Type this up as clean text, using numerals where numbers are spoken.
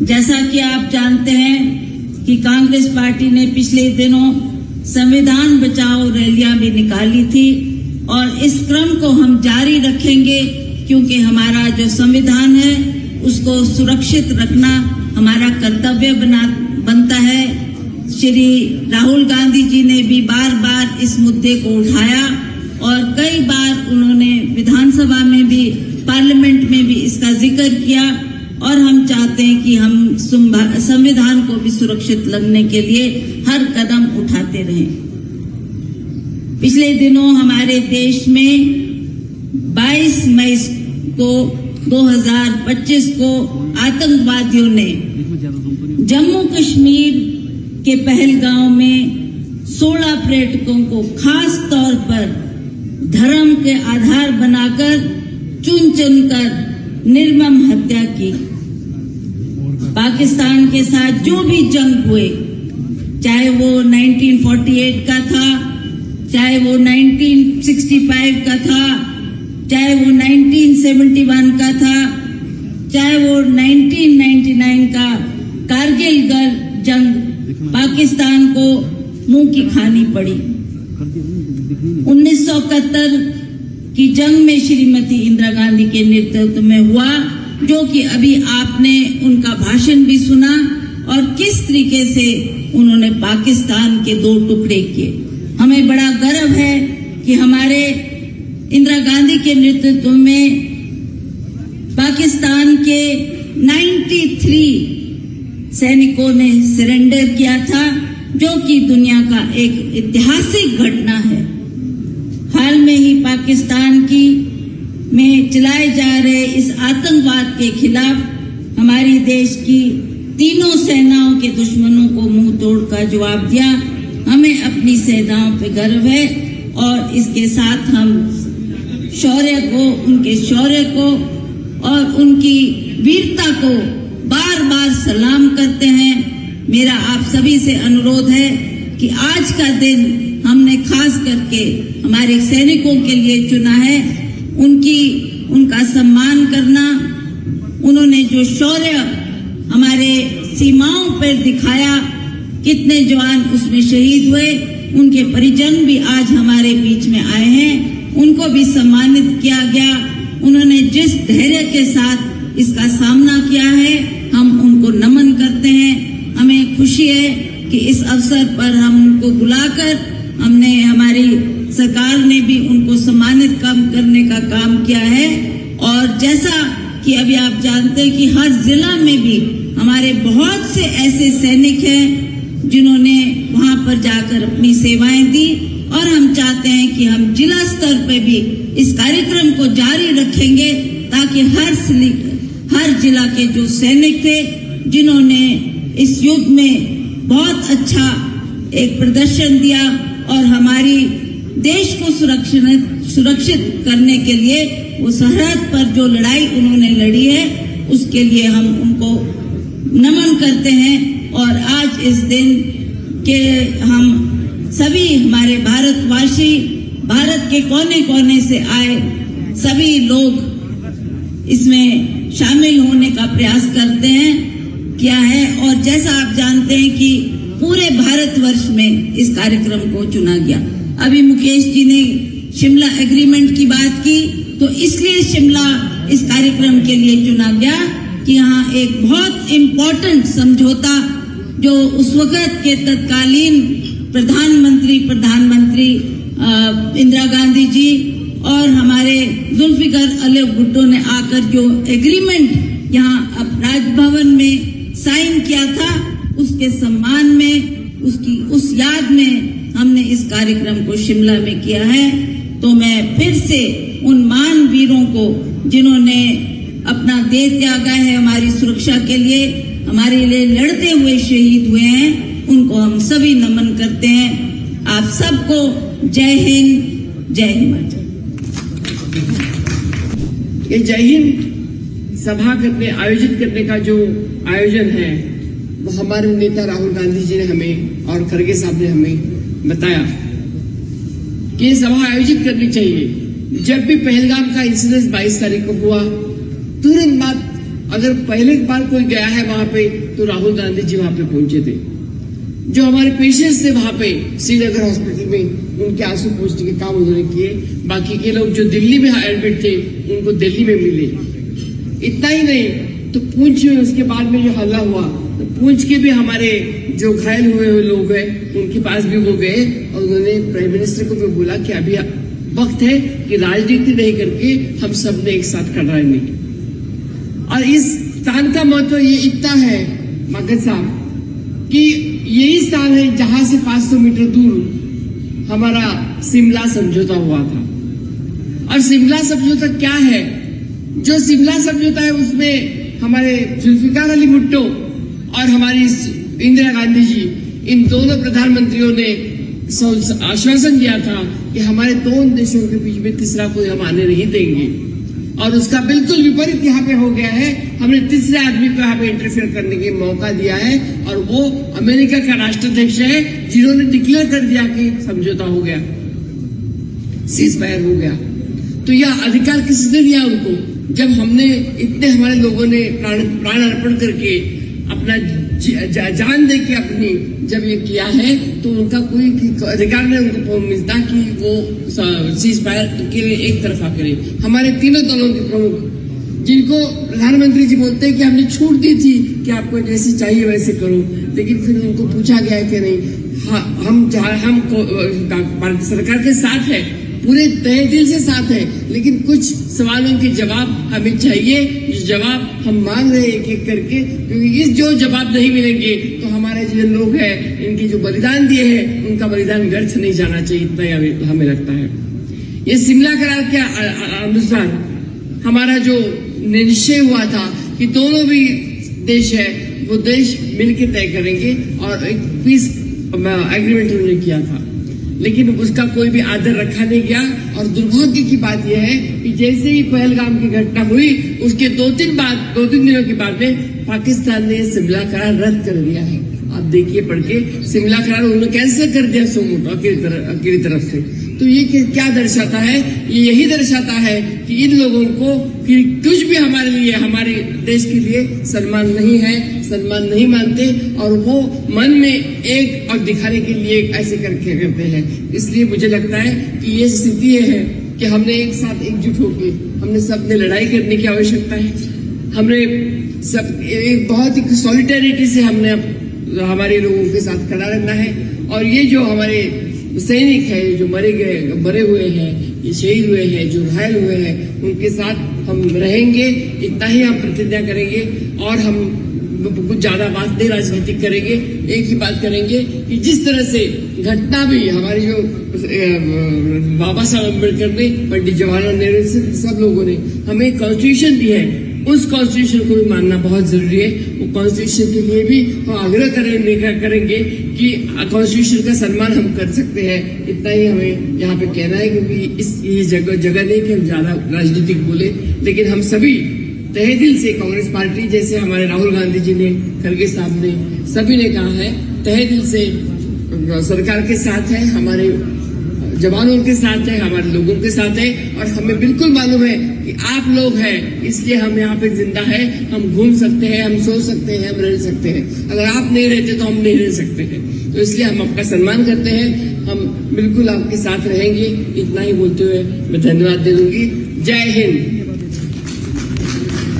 जैसा कि आप जानते हैं कि कांग्रेस पार्टी ने पिछले दिनों संविधान बचाओ रैलियां भी निकाली थी और इस क्रम को हम जारी रखेंगे, क्योंकि हमारा जो संविधान है उसको सुरक्षित रखना हमारा कर्तव्य बनता है। श्री राहुल गांधी जी ने भी बार बार इस मुद्दे को उठाया और कई बार उन्होंने विधानसभा में भी, पार्लियामेंट में भी इसका जिक्र किया और हम चाहते हैं कि हम संविधान को भी सुरक्षित रखने के लिए हर कदम उठाते रहें। पिछले दिनों हमारे देश में 22 मई को 2025 को आतंकवादियों ने जम्मू कश्मीर के पहलगांव में 16 पर्यटकों को खास तौर पर धर्म के आधार बनाकर चुन-चुनकर निर्मम हत्या की। पाकिस्तान के साथ जो भी जंग हुए, चाहे वो 1948 का था, चाहे वो 1965 का था, चाहे वो 1971 का था, चाहे वो 1999 का कारगिल जंग, पाकिस्तान को मुंह की खानी पड़ी। 1971 की जंग में श्रीमती इंदिरा गांधी के नेतृत्व में हुआ, जो कि अभी आपने उनका भाषण भी सुना और किस तरीके से उन्होंने पाकिस्तान के 2 टुकड़े किए। हमें बड़ा गर्व है कि हमारे इंदिरा गांधी के नेतृत्व में पाकिस्तान के 93 सैनिकों ने सरेंडर किया था, जो कि दुनिया का एक ऐतिहासिक घटना है। हाल में ही पाकिस्तान में चलाए जा रहे इस आतंकवाद के खिलाफ हमारी देश की तीनों सेनाओं के दुश्मनों को मुंह तोड़ का जवाब दिया। हमें अपनी सेनाओं पे गर्व है और इसके साथ हम उनके शौर्य को और उनकी वीरता को बार बार सलाम करते हैं। मेरा आप सभी से अनुरोध है कि आज का दिन हमने खास करके हमारे सैनिकों के लिए चुना है। उनका सम्मान करना, उन्होंने जो शौर्य हमारे सीमाओं पर दिखाया, कितने जवान उसमें शहीद हुए, उनके परिजन भी आज हमारे बीच में आए हैं, उनको भी सम्मानित किया गया। उन्होंने जिस धैर्य के साथ इसका सामना किया है, हम उनको नमन करते हैं। हमें खुशी है कि इस अवसर पर हम उनको बुलाकर हमारी सरकार ने भी उनको सम्मानित करने का काम किया है। और जैसा कि अभी आप जानते हैं कि हर जिला में भी हमारे बहुत से ऐसे सैनिक हैं जिन्होंने वहां पर जाकर अपनी सेवाएं दी और हम चाहते हैं कि हम जिला स्तर पर भी इस कार्यक्रम को जारी रखेंगे, ताकि हर जिला के जो सैनिक थे, जिन्होंने इस युद्ध में बहुत अच्छा एक प्रदर्शन दिया और हमारी देश को सुरक्षित करने के लिए वो सरहद पर जो लड़ाई उन्होंने लड़ी है, उसके लिए हम उनको नमन करते हैं। और आज इस दिन के हम सभी हमारे भारतवासी, भारत के कोने कोने से आए सभी लोग इसमें शामिल होने का प्रयास करते हैं, किया है। और जैसा आप जानते हैं कि पूरे भारतवर्ष में इस कार्यक्रम को चुना गया। अभी मुकेश जी ने शिमला एग्रीमेंट की बात की, तो इसलिए शिमला इस कार्यक्रम के लिए चुना गया कि यहाँ एक बहुत इम्पोर्टेंट समझौता जो उस वक्त के तत्कालीन प्रधानमंत्री इंदिरा गांधी जी और हमारे जुल्फिकार अली भुट्टो ने आकर जो एग्रीमेंट यहाँ अब राजभवन में साइन किया था, उसके सम्मान में, उस याद में हमने इस कार्यक्रम को शिमला में किया है। तो मैं फिर से उन महान वीरों को जिन्होंने अपना देह त्यागा है हमारी सुरक्षा के लिए, हमारे लिए लड़ते हुए शहीद हुए हैं, उनको हम सभी नमन करते हैं। आप सबको जय हिंद, जय हिमाचल। ये जय हिंद सभा आयोजित करने का जो आयोजन है, वो हमारे नेता राहुल गांधी जी ने हमें और खड़गे साहब ने हमें बताया कि ये सभा आयोजित करनी चाहिए। जब भी पहलगाम का इंसिडेंट 22 तारीख को हुआ, तुरंत बाद अगर पहले बार कोई गया है वहां पे तो राहुल गांधी जी वहां पे पहुंचे थे। जो हमारे पेशेंट्स थे वहां पे श्रीनगर हॉस्पिटल में, उनके आंसू पोंछने के काम उन्होंने किए। बाकी के लोग जो दिल्ली में एडमिट थे उनको दिल्ली में मिले। इतना ही नहीं तो पुंछ में उसके बाद में जो हल्ला हुआ तो पुंछ के भी हमारे जो घायल हुए लोग हैं उनके पास भी वो गए और उन्होंने प्राइम मिनिस्टर को भी बोला कि अभी वक्त है कि राजनीति नहीं करके हम सब ने एक साथ खड़ा रहने की। और इस स्थान का महत्व ये इतना है मगध साहब कि यही स्थान है जहां से 500 मीटर दूर हमारा शिमला समझौता हुआ था। और शिमला समझौता क्या है? जो शिमला समझौता है उसमें हमारे जुल्फिकार अली भुट्टो और हमारी इंदिरा गांधी जी, इन दोनों प्रधानमंत्रियों ने आश्वासन दिया था कि हमारे दोनों देशों के बीच में तीसरा कोई हम आने नहीं देंगे। और उसका बिल्कुल विपरीत यहाँ पे हो गया है। हमने तीसरे आदमी को यहाँ पे इंटरफेयर करने के मौका दिया है और वो अमेरिका का राष्ट्राध्यक्ष है जिन्होंने डिक्लेयर कर दिया कि समझौता हो गया, सीज फायर हो गया। तो यह अधिकार किसने दिया उनको? जब हमने इतने हमारे लोगों ने प्राण अर्पण करके अपना जान दे के अपनी जब ये किया है तो उनका कोई अधिकार नहीं उनको मिलता कि वो सीज फायर के लिए एक तरफा करे। हमारे तीनों दलों के प्रमुख जिनको प्रधानमंत्री जी बोलते हैं कि हमने छूट दी थी कि आपको जैसे चाहिए वैसे करो, लेकिन फिर उनको पूछा गया कि नहीं, हम भारत सरकार के साथ है, पूरे तहे दिल से साथ है, लेकिन कुछ सवालों के जवाब हमें चाहिए। इस जवाब हम मांग रहे हैं एक एक करके, क्योंकि इस जो जवाब नहीं मिलेंगे तो हमारे जो लोग हैं इनके जो बलिदान दिए हैं उनका बलिदान व्यर्थ नहीं जाना चाहिए, इतना हमें लगता है। ये शिमला करार के अनुसार हमारा जो निश्चय हुआ था कि दोनों भी देश है वो देश मिलकर तय करेंगे और एक पीस एग्रीमेंट उन्होंने किया था, लेकिन उसका कोई भी आदर रखा नहीं गया। और दुर्भाग्य की बात यह है कि जैसे ही पहलगाम की घटना हुई उसके 2-3 दिनों के बाद में पाकिस्तान ने शिमला करार रद्द कर दिया है। आप देखिए पढ़ के, शिमला करार उन्होंने कैंसिल कर दिया सोमोटो अकेली तरफ से। तो ये क्या दर्शाता है? ये यही दर्शाता है कि इन लोगों को कि कुछ भी हमारे लिए, हमारे देश के लिए सम्मान नहीं है, सम्मान नहीं मानते और वो मन में एक और दिखाने के लिए ऐसे करके करते हैं। इसलिए मुझे लगता है कि ये स्थिति है कि हमने एक साथ एकजुट होकर हमने सबने लड़ाई करने की आवश्यकता है। हमने सब एक बहुत ही सॉलिडेरिटी से हमने हमारे लोगों के साथ खड़ा रहना है। और ये जो हमारे सैनिक है जो मरे हुए हैं, ये शहीद हुए हैं, जो घायल हुए हैं, उनके साथ हम रहेंगे, इतना ही हम प्रतिज्ञा करेंगे। और हम कुछ ज्यादा बात नहीं राजनीतिक करेंगे, एक ही बात करेंगे कि जिस तरह से घटना भी हमारी जो बाबा साहब अम्बेडकर ने, पंडित जवाहरलाल नेहरू से सब लोगों ने हमें कॉन्स्टिट्यूशन दी है, उस कॉन्स्टिट्यूशन को भी मानना बहुत जरूरी है। वो कॉन्स्टिट्यूशन के लिए भी हम आग्रह करेंगे कि कॉन्स्टिट्यूशन का सम्मान हम कर सकते हैं। इतना ही हमें यहाँ पे कहना है, क्योंकि ये जगह नहीं कि हम ज्यादा राजनीतिक बोले, लेकिन हम सभी तहे दिल से कांग्रेस पार्टी, जैसे हमारे राहुल गांधी जी ने, खड़गे साहब ने, सभी ने कहा है, तहे दिल से सरकार के साथ है, हमारे जवानों के साथ है, हमारे लोगों के साथ है। और हमें बिल्कुल मालूम है कि आप लोग हैं, इसलिए हम यहाँ पे जिंदा है। हम घूम सकते हैं, हम सो सकते हैं, हम रह सकते हैं। अगर आप नहीं रहते तो हम नहीं रह सकते हैं। तो इसलिए हम आपका सम्मान करते हैं, हम बिल्कुल आपके साथ रहेंगे। इतना ही बोलते हुए मैं धन्यवाद दे दूंगी। जय हिंद।